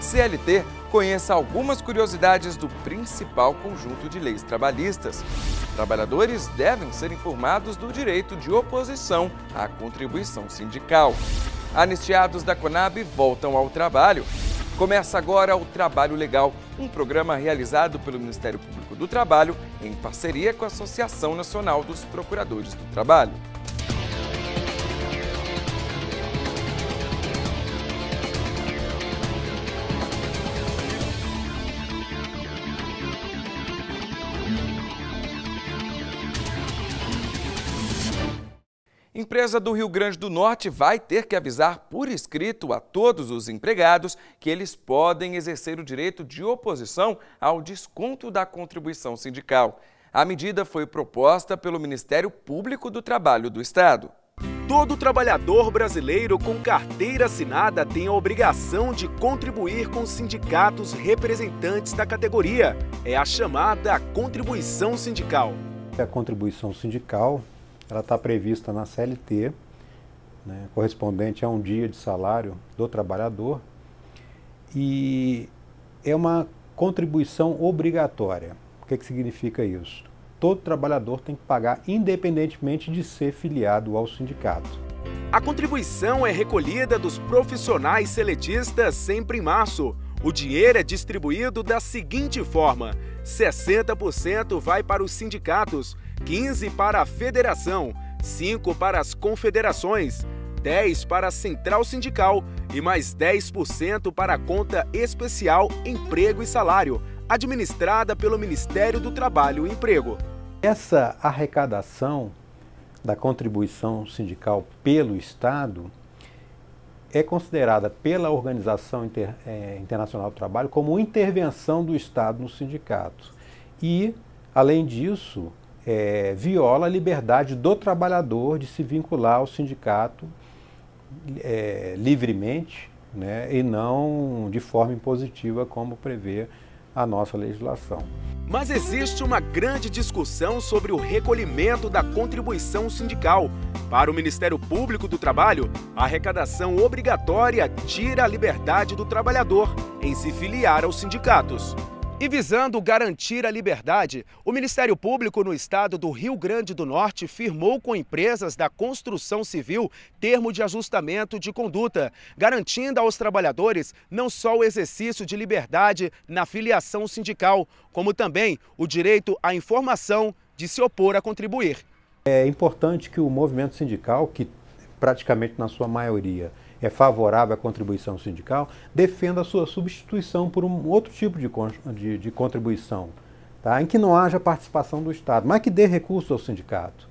CLT, conheça algumas curiosidades do principal conjunto de leis trabalhistas. Trabalhadores devem ser informados do direito de oposição à contribuição sindical. Anistiados da Conab voltam ao trabalho. Começa agora o Trabalho Legal, um programa realizado pelo Ministério Público do Trabalho em parceria com a Associação Nacional dos Procuradores do Trabalho. Empresa do Rio Grande do Norte vai ter que avisar por escrito a todos os empregados que eles podem exercer o direito de oposição ao desconto da contribuição sindical. A medida foi proposta pelo Ministério Público do Trabalho do Estado. Todo trabalhador brasileiro com carteira assinada tem a obrigação de contribuir com os sindicatos representantes da categoria. É a chamada contribuição sindical. A contribuição sindical ela está prevista na CLT, né, correspondente a um dia de salário do trabalhador, e é uma contribuição obrigatória. O que significa isso? Todo trabalhador tem que pagar independentemente de ser filiado ao sindicato. A contribuição é recolhida dos profissionais seletistas sempre em março. O dinheiro é distribuído da seguinte forma: 60% vai para os sindicatos, 15% para a federação, 5% para as confederações, 10% para a central sindical e mais 10% para a conta especial Emprego e Salário, administrada pelo Ministério do Trabalho e Emprego. Essa arrecadação da contribuição sindical pelo Estado é considerada pela Organização Internacional do Trabalho como intervenção do Estado no sindicato. E, além disso, viola a liberdade do trabalhador de se vincular ao sindicato livremente, né, e não de forma impositiva, como prevê a nossa legislação. Mas existe uma grande discussão sobre o recolhimento da contribuição sindical. Para o Ministério Público do Trabalho, a arrecadação obrigatória tira a liberdade do trabalhador em se filiar aos sindicatos. E visando garantir a liberdade, o Ministério Público no estado do Rio Grande do Norte firmou com empresas da construção civil termo de ajustamento de conduta, garantindo aos trabalhadores não só o exercício de liberdade na filiação sindical, como também o direito à informação de se opor a contribuir. É importante que o movimento sindical, que praticamente na sua maioria é favorável à contribuição sindical, defenda a sua substituição por um outro tipo de contribuição, tá? Em que não haja participação do Estado, mas que dê recurso ao sindicato,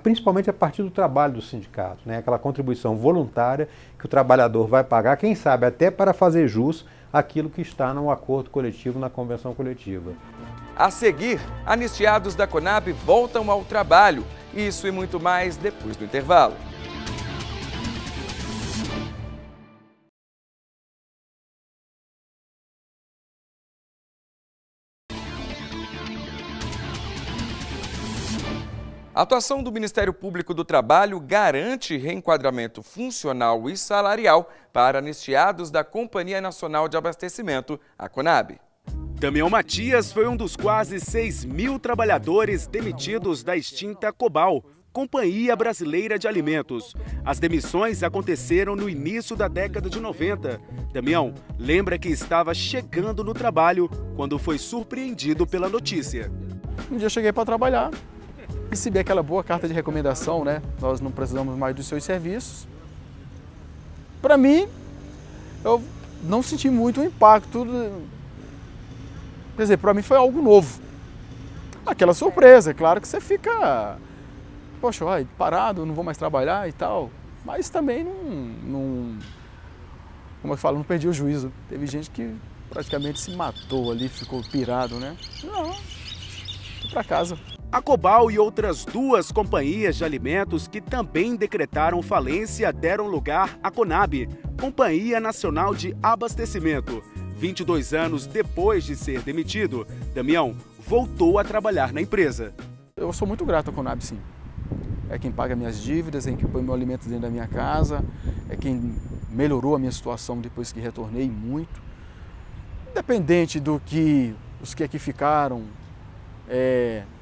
principalmente a partir do trabalho do sindicato, né? Aquela contribuição voluntária que o trabalhador vai pagar, quem sabe até para fazer jus àquilo que está no acordo coletivo, na convenção coletiva. A seguir, anistiados da Conab voltam ao trabalho. Isso e muito mais depois do intervalo. A atuação do Ministério Público do Trabalho garante reenquadramento funcional e salarial para anistiados da Companhia Nacional de Abastecimento, a Conab. Damião Matias foi um dos quase 6.000 trabalhadores demitidos da extinta Cobal, Companhia Brasileira de Alimentos. As demissões aconteceram no início da década de 90. Damião lembra que estava chegando no trabalho quando foi surpreendido pela notícia. Um dia eu cheguei para trabalhar, recebi aquela boa carta de recomendação, né? Nós não precisamos mais dos seus serviços. Para mim, eu não senti muito o impacto. Quer dizer, para mim foi algo novo. Aquela surpresa, claro que você fica, poxa, parado, não vou mais trabalhar e tal. Mas também não como eu falo, não perdi o juízo. Teve gente que praticamente se matou ali, ficou pirado, né? Não, fui para casa. A Cobal e outras 2 companhias de alimentos que também decretaram falência deram lugar à Conab, Companhia Nacional de Abastecimento. 22 anos depois de ser demitido, Damião voltou a trabalhar na empresa. Eu sou muito grato à Conab, sim. É quem paga minhas dívidas, é quem põe meu alimento dentro da minha casa, é quem melhorou a minha situação depois que retornei muito. Independente do que os que aqui ficaram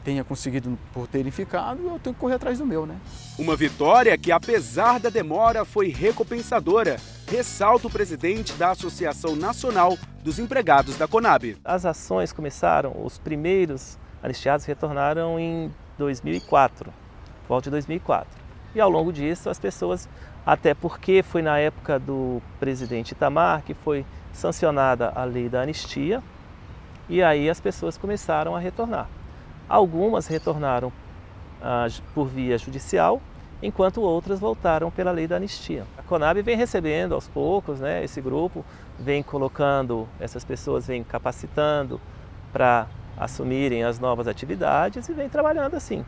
tenha conseguido por terem ficado, eu tenho que correr atrás do meu, né? Uma vitória que, apesar da demora, foi recompensadora, ressalta o presidente da Associação Nacional dos Empregados da Conab. As ações começaram, os primeiros anistiados retornaram em 2004, volta de 2004. E ao longo disso as pessoas, até porque foi na época do presidente Itamar que foi sancionada a lei da anistia, e aí as pessoas começaram a retornar. Algumas retornaram por via judicial, enquanto outras voltaram pela lei da anistia. A Conab vem recebendo aos poucos, né, esse grupo, vem colocando, essas pessoas vem capacitando para assumirem as novas atividades e vem trabalhando assim.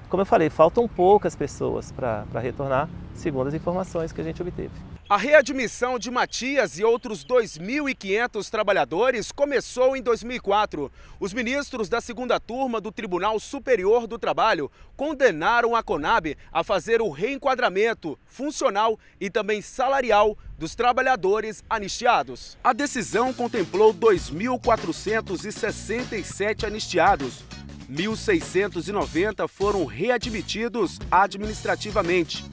Como eu falei, faltam poucas pessoas para retornar, segundo as informações que a gente obteve. A readmissão de Matias e outros 2.500 trabalhadores começou em 2004. Os ministros da segunda turma do Tribunal Superior do Trabalho condenaram a Conab a fazer o reenquadramento funcional e também salarial dos trabalhadores anistiados. A decisão contemplou 2.467 anistiados. 1.690 foram readmitidos administrativamente.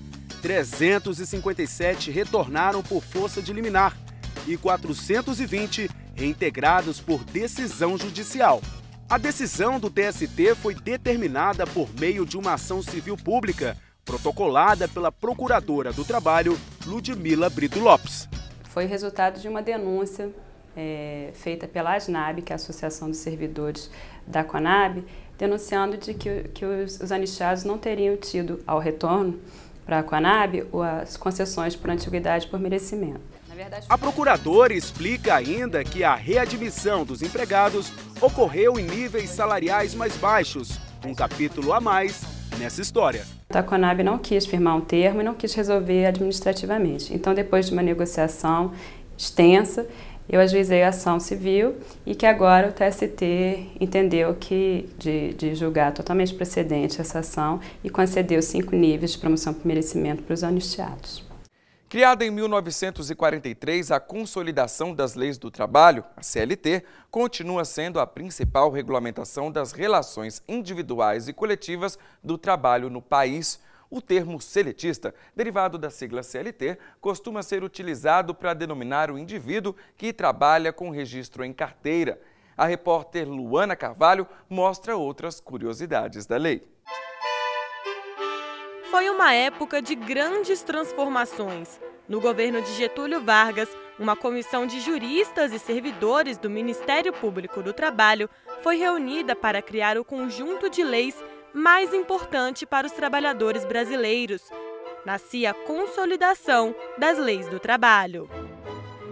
357 retornaram por força de liminar e 420 reintegrados por decisão judicial. A decisão do TST foi determinada por meio de uma ação civil pública, protocolada pela Procuradora do Trabalho, Ludmila Brito Lopes. Foi resultado de uma denúncia feita pela ASNAB, que é a Associação dos Servidores da Conab, denunciando de que os anistiados não teriam tido ao retorno para a Conab as concessões por antiguidade por merecimento. A procuradora explica ainda que a readmissão dos empregados ocorreu em níveis salariais mais baixos, um capítulo a mais nessa história. A Conab não quis firmar um termo e não quis resolver administrativamente. Então, depois de uma negociação extensa, eu ajuizei a ação civil e que agora o TST entendeu que de julgar totalmente procedente essa ação e concedeu 5 níveis de promoção por merecimento para os anistiados. Criada em 1943, a Consolidação das Leis do Trabalho, a CLT, continua sendo a principal regulamentação das relações individuais e coletivas do trabalho no país. O termo seletista, derivado da sigla CLT, costuma ser utilizado para denominar o indivíduo que trabalha com registro em carteira. A repórter Luana Carvalho mostra outras curiosidades da lei. Foi uma época de grandes transformações. No governo de Getúlio Vargas, uma comissão de juristas e servidores do Ministério Público do Trabalho foi reunida para criar o conjunto de leis mais importante para os trabalhadores brasileiros. Nascia a Consolidação das Leis do Trabalho.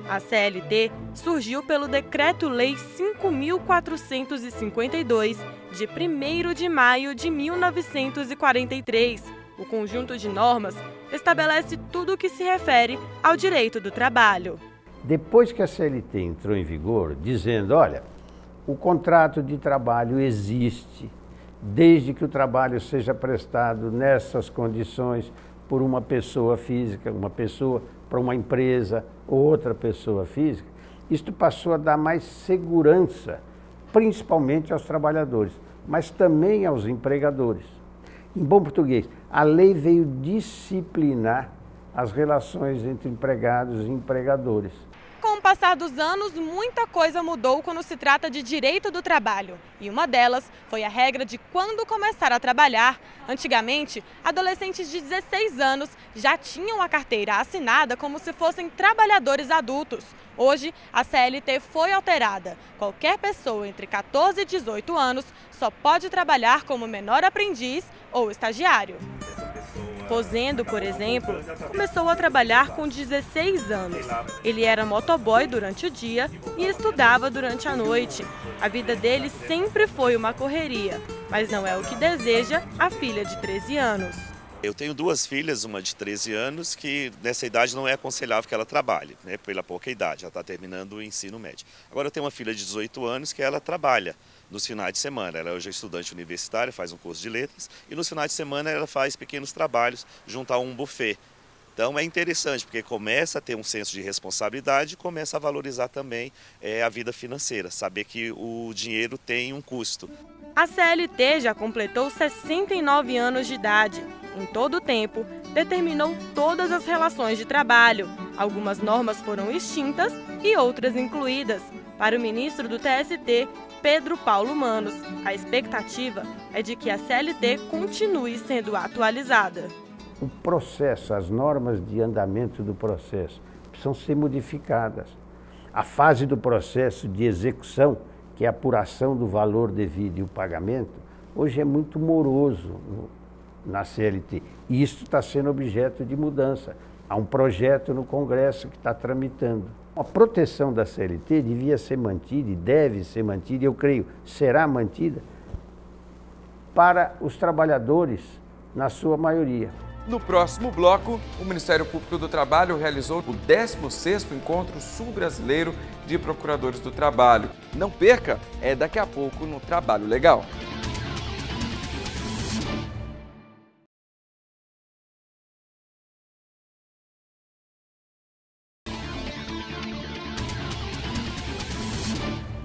A CLT surgiu pelo Decreto-Lei 5.452, de 1º de maio de 1943. O conjunto de normas estabelece tudo o que se refere ao direito do trabalho. Depois que a CLT entrou em vigor, dizendo, olha, o contrato de trabalho existe, desde que o trabalho seja prestado nessas condições por uma pessoa física, uma pessoa para uma empresa ou outra pessoa física, isto passou a dar mais segurança, principalmente aos trabalhadores, mas também aos empregadores. Em bom português, a lei veio disciplinar as relações entre empregados e empregadores. Com o passar dos anos, muita coisa mudou quando se trata de direito do trabalho. E uma delas foi a regra de quando começar a trabalhar. Antigamente, adolescentes de 16 anos já tinham a carteira assinada como se fossem trabalhadores adultos. Hoje, a CLT foi alterada. Qualquer pessoa entre 14 e 18 anos só pode trabalhar como menor aprendiz ou estagiário. Rosendo, por exemplo, começou a trabalhar com 16 anos. Ele era motoboy durante o dia e estudava durante a noite. A vida dele sempre foi uma correria, mas não é o que deseja a filha de 13 anos. Eu tenho 2 filhas, uma de 13 anos, que nessa idade não é aconselhável que ela trabalhe, né, pela pouca idade, ela está terminando o ensino médio. Agora eu tenho uma filha de 18 anos que ela trabalha nos finais de semana. Ela hoje é estudante universitária, faz um curso de letras e nos finais de semana ela faz pequenos trabalhos junto a um buffet Então é interessante, porque começa a ter um senso de responsabilidade e começa a valorizar também a vida financeira, saber que o dinheiro tem um custo. A CLT já completou 69 anos de idade. Em todo o tempo, determinou todas as relações de trabalho. Algumas normas foram extintas e outras incluídas. Para o ministro do TST, Pedro Paulo Manos, a expectativa é de que a CLT continue sendo atualizada. O processo, as normas de andamento do processo precisam ser modificadas. A fase do processo de execução, que é a apuração do valor devido e o pagamento, hoje é muito moroso na CLT. E isso está sendo objeto de mudança. Há um projeto no Congresso que está tramitando. A proteção da CLT devia ser mantida e deve ser mantida, e eu creio, será mantida para os trabalhadores, na sua maioria. No próximo bloco, o Ministério Público do Trabalho realizou o 16º Encontro Sul-Brasileiro de Procuradores do Trabalho. Não perca, é daqui a pouco no Trabalho Legal.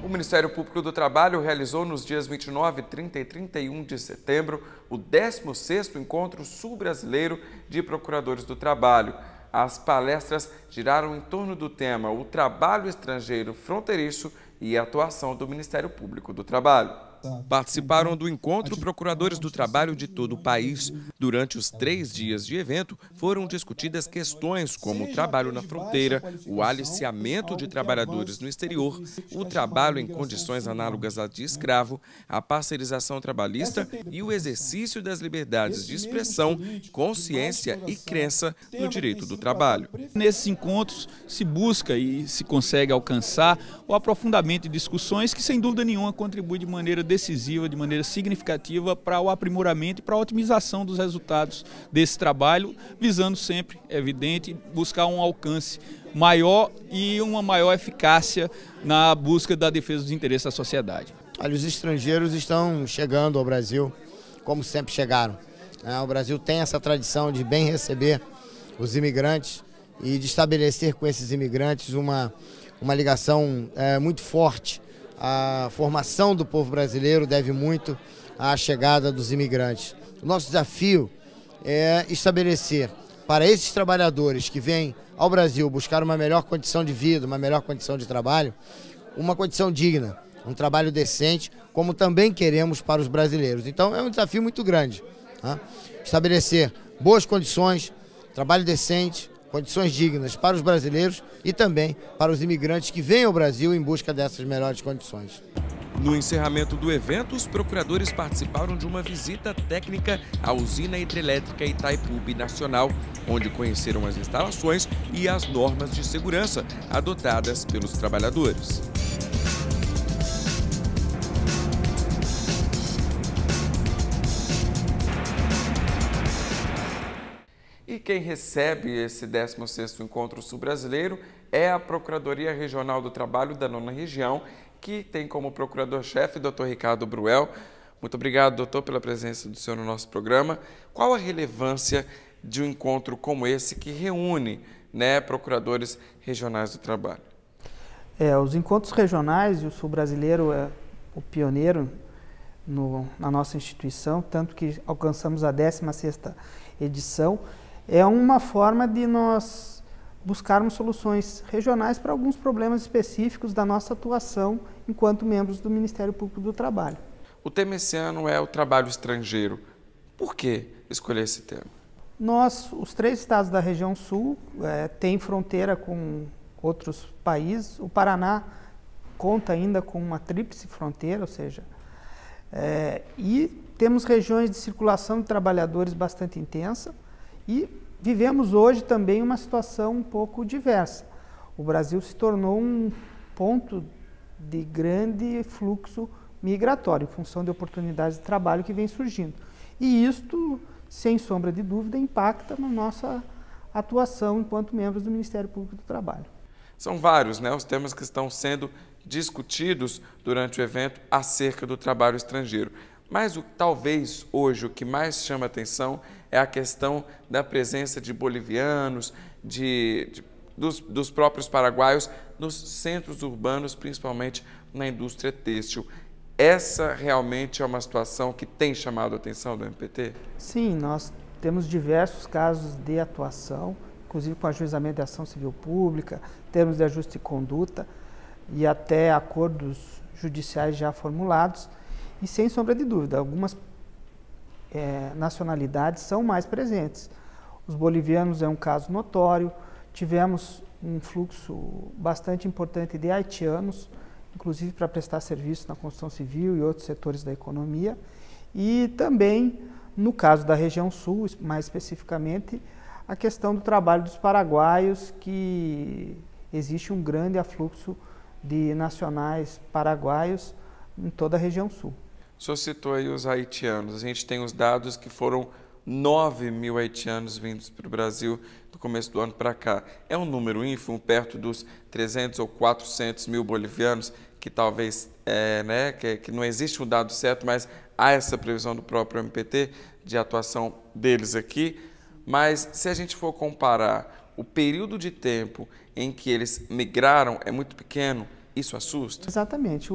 O Ministério Público do Trabalho realizou nos dias 29, 30 e 31 de setembro o 16º Encontro Sul-Brasileiro de Procuradores do Trabalho. As palestras giraram em torno do tema o trabalho estrangeiro fronteiriço e a atuação do Ministério Público do Trabalho. Participaram do encontro procuradores do trabalho de todo o país. Durante os 3 dias de evento, foram discutidas questões como o trabalho na fronteira, o aliciamento de trabalhadores no exterior, o trabalho em condições análogas à de escravo, a parcerização trabalhista e o exercício das liberdades de expressão, consciência e crença no direito do trabalho. Nesses encontros se busca e se consegue alcançar o aprofundamento de discussões que, sem dúvida nenhuma, contribui de maneira decisiva, de maneira significativa para o aprimoramento e para a otimização dos resultados desse trabalho, visando sempre, é evidente, buscar um alcance maior e uma maior eficácia na busca da defesa dos interesses da sociedade. Olha, os estrangeiros estão chegando ao Brasil, como sempre chegaram. O Brasil tem essa tradição de bem receber os imigrantes e de estabelecer com esses imigrantes uma ligação muito forte. A formação do povo brasileiro deve muito à chegada dos imigrantes. O nosso desafio é estabelecer para esses trabalhadores que vêm ao Brasil buscar uma melhor condição de vida, uma melhor condição de trabalho, uma condição digna, um trabalho decente, como também queremos para os brasileiros. Então é um desafio muito grande, tá? Estabelecer boas condições, trabalho decente, condições dignas para os brasileiros e também para os imigrantes que vêm ao Brasil em busca dessas melhores condições. No encerramento do evento, os procuradores participaram de uma visita técnica à usina hidrelétrica Itaipu Binacional, onde conheceram as instalações e as normas de segurança adotadas pelos trabalhadores. E quem recebe esse 16º Encontro Sul-Brasileiro é a Procuradoria Regional do Trabalho da 9ª Região, que tem como procurador-chefe o Dr. Ricardo Bruel. Muito obrigado, doutor, pela presença do senhor no nosso programa. Qual a relevância de um encontro como esse que reúne, procuradores regionais do trabalho? Os encontros regionais, e o Sul-Brasileiro é o pioneiro na nossa instituição, tanto que alcançamos a 16ª edição, é uma forma de nós buscarmos soluções regionais para alguns problemas específicos da nossa atuação enquanto membros do Ministério Público do Trabalho. O tema esse ano é o trabalho estrangeiro. Por que escolher esse tema? Nós, os 3 estados da região sul, têm fronteira com outros países. O Paraná conta ainda com uma tríplice fronteira, ou seja, e temos regiões de circulação de trabalhadores bastante intensa e vivemos hoje também uma situação um pouco diversa. O Brasil se tornou um ponto de grande fluxo migratório, em função de oportunidades de trabalho que vem surgindo. E isto, sem sombra de dúvida, impacta na nossa atuação enquanto membros do Ministério Público do Trabalho. São vários os temas que estão sendo discutidos durante o evento acerca do trabalho estrangeiro. Mas talvez hoje o que mais chama atenção é a questão da presença de bolivianos, dos próprios paraguaios nos centros urbanos, principalmente na indústria têxtil. Essa realmente é uma situação que tem chamado a atenção do MPT? Sim, nós temos diversos casos de atuação, inclusive com ajuizamento de ação civil pública, termos de ajuste de conduta e até acordos judiciais já formulados. E sem sombra de dúvida, algumas nacionalidades são mais presentes. Os bolivianos é um caso notório, tivemos um fluxo bastante importante de haitianos, inclusive para prestar serviço na construção civil e outros setores da economia, e também, no caso da região sul, mais especificamente, a questão do trabalho dos paraguaios, que existe um grande afluxo de nacionais paraguaios em toda a região sul. O senhor citou aí os haitianos, a gente tem os dados que foram 9 mil haitianos vindos para o Brasil do começo do ano para cá. É um número ínfimo, perto dos 300 ou 400 mil bolivianos, que talvez, que não existe um dado certo, mas há essa previsão do próprio MPT de atuação deles aqui. Mas se a gente for comparar o período de tempo em que eles migraram é muito pequeno, isso assusta? Exatamente.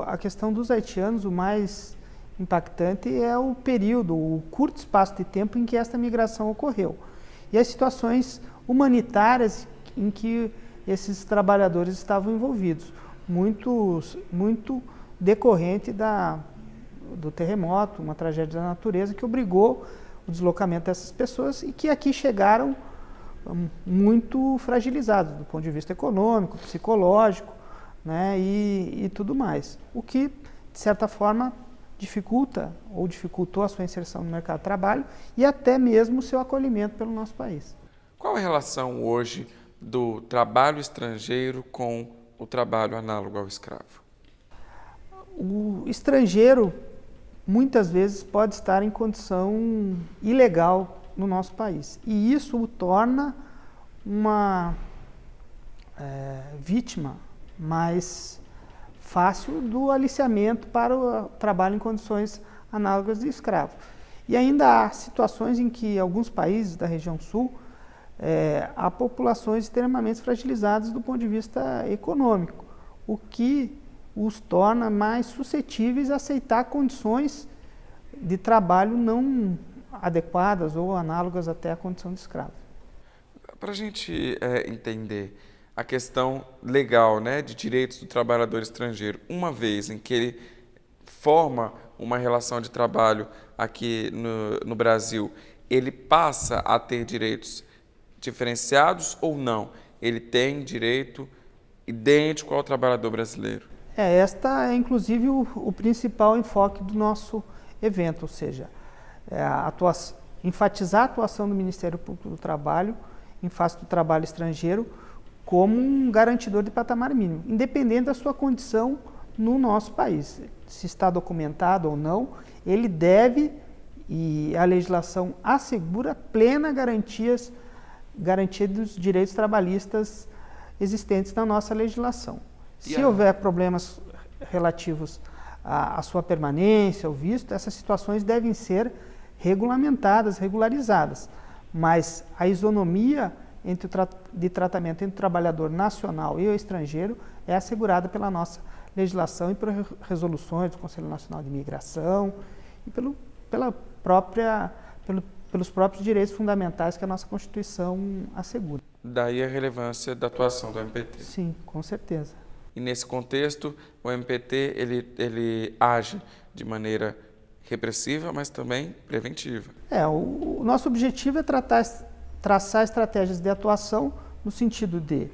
A questão dos haitianos, o mais impactante é o período, o curto espaço de tempo em que esta migração ocorreu. E as situações humanitárias em que esses trabalhadores estavam envolvidos, muito decorrente do terremoto, uma tragédia da natureza que obrigou o deslocamento dessas pessoas e que aqui chegaram muito fragilizados do ponto de vista econômico, psicológico, né, e tudo mais. O que, de certa forma, dificulta ou dificultou a sua inserção no mercado de trabalho e até mesmo o seu acolhimento pelo nosso país. Qual a relação hoje do trabalho estrangeiro com o trabalho análogo ao escravo? O estrangeiro, muitas vezes, pode estar em condição ilegal no nosso país. E isso o torna uma vítima mais fácil do aliciamento para o trabalho em condições análogas de escravo. E ainda há situações em que, em alguns países da região sul, há populações extremamente fragilizadas do ponto de vista econômico, o que os torna mais suscetíveis a aceitar condições de trabalho não adequadas ou análogas até à condição de escravo. Para a gente entender a questão legal, né, de direitos do trabalhador estrangeiro, uma vez em que ele forma uma relação de trabalho aqui no Brasil, ele passa a ter direitos diferenciados ou não? Ele tem direito idêntico ao trabalhador brasileiro? Esta é, inclusive, o principal enfoque do nosso evento, ou seja, enfatizar a atuação do Ministério Público do Trabalho em face do trabalho estrangeiro como um garantidor de patamar mínimo, independente da sua condição no nosso país. Se está documentado ou não, ele deve, e a legislação assegura plena garantia dos direitos trabalhistas existentes na nossa legislação. Se houver problemas relativos à sua permanência, ao visto, essas situações devem ser regulamentadas, regularizadas. Mas a isonomia de tratamento entre o trabalhador nacional e o estrangeiro é assegurada pela nossa legislação e por resoluções do Conselho Nacional de Imigração e pelos próprios direitos fundamentais que a nossa Constituição assegura. Daí a relevância da atuação do MPT. Sim, com certeza. E nesse contexto, o MPT ele age de maneira repressiva, mas também preventiva. O nosso objetivo é traçar estratégias de atuação no sentido de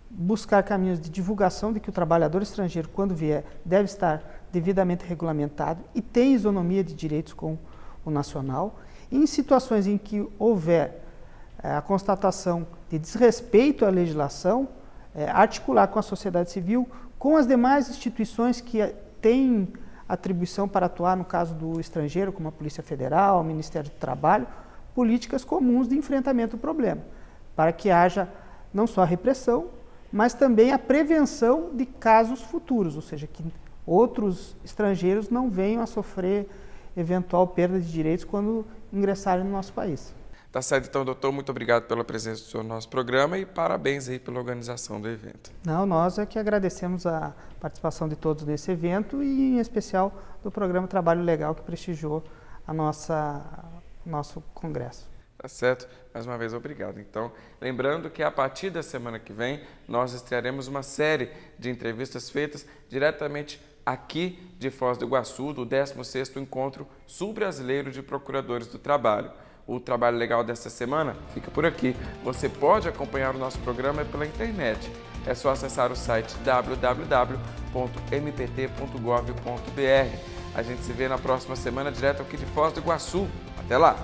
buscar caminhos de divulgação de que o trabalhador estrangeiro, quando vier, deve estar devidamente regulamentado e tem isonomia de direitos com o nacional. E em situações em que houver a constatação de desrespeito à legislação, articular com a sociedade civil, com as demais instituições que têm atribuição para atuar no caso do estrangeiro, como a Polícia Federal, o Ministério do Trabalho, políticas comuns de enfrentamento do problema, para que haja não só a repressão, mas também a prevenção de casos futuros, ou seja, que outros estrangeiros não venham a sofrer eventual perda de direitos quando ingressarem no nosso país. Tá certo, então, doutor, muito obrigado pela presença do senhor no nosso programa e parabéns aí pela organização do evento. Não, nós é que agradecemos a participação de todos nesse evento e, em especial, do programa Trabalho Legal, que prestigiou nosso congresso. Tá certo? Mais uma vez, obrigado. Então, lembrando que a partir da semana que vem, nós estrearemos uma série de entrevistas feitas diretamente aqui de Foz do Iguaçu, do 16º Encontro Sul-Brasileiro de Procuradores do Trabalho. O Trabalho Legal desta semana fica por aqui. Você pode acompanhar o nosso programa pela internet. É só acessar o site www.mpt.gov.br. A gente se vê na próxima semana direto aqui de Foz do Iguaçu. Até lá!